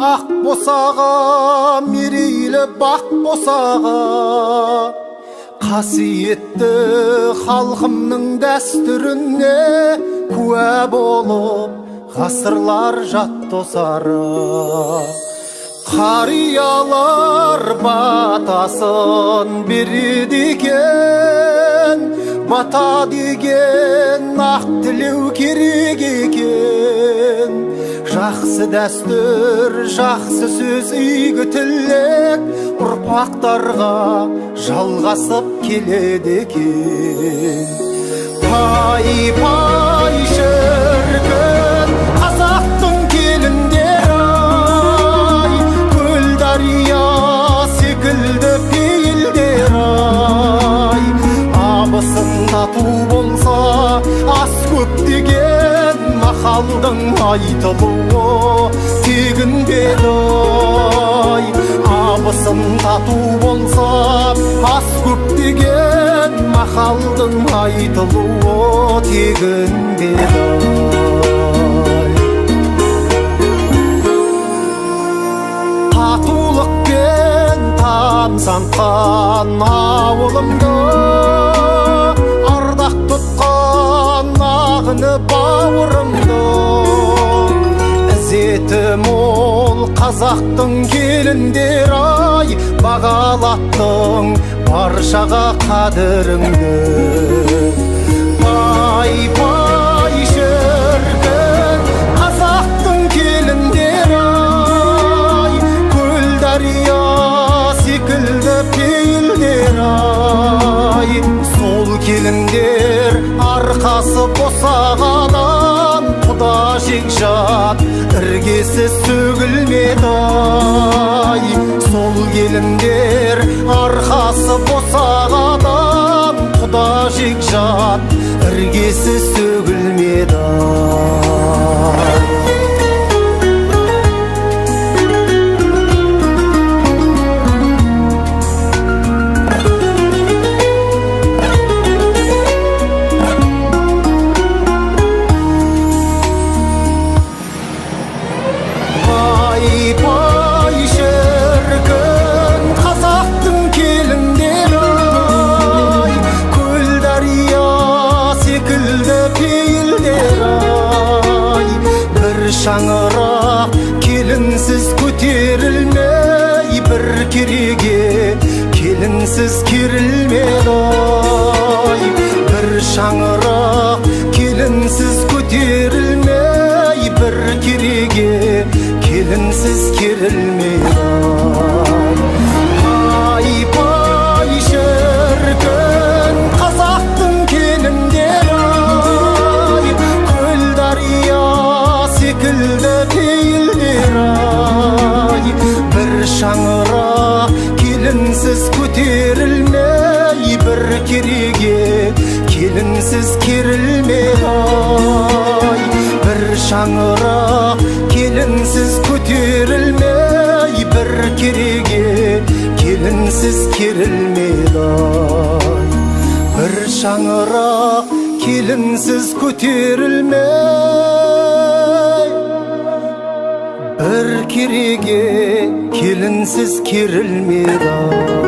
ақ босаға мерейлі бақ босаға, қасиетті халқымның дәстүріне куә болып ғасырлар жат тосары. Қариялар батасын береді екен, бата деген ақ тілеу керек екен. Жақсы дәстүр, жақсы сөз, игі тілек ұрпақтарға жалғасып келеді екен. Пай шіркін қазақтың келіндер-ай, көл дария секілді пейілдер-ай. Абысын тату болса ас көп деген мақалдың айтылуы тегін бе-ай. Абысын тату болса ас көп деген мақалдың айтылуы тегін бе-ай. Татулықпен тамсанған ауылымды ардақ тұтқан ағыны бауырымды, ізеті мол қазақтың келіндер-ай, бағалаттың баршаға қадіріңді. Пай шіркін қазақтың келіндер-ай, көл дария секілді пейілдер-ай. Сол келіндер арқасы босағадан құда жекжат іргесі сөгілмеді-ай. Сол келіндер арқасы босағадан құда жекжат іргесі сөгілмеді-ай. Пай шіркін қазақтың келіндер-ай, көл дария секілді пейілдер-ай. Бір шаңырақ келінсіз көтерілмей, бір кереге келінсіз керілмеді-ай. Бір шаңырақ келінсіз көтерілмей, бір кереге келінсіз керілмеді-ай. Пай шіркін қазақтың келіндер-ай, көл дария секілді пейілдер-ай. Бір шаңырақ келінсіз көтерілмей, бір кереге келінсіз керілмеді-ай. Бір шаңырақ келінсіз көтерілмей, бір кереге келінсіз керілмеді-ай. Бір шаңырақ келінсіз көтерілмей, бір кереге келінсіз керілмеді-ай.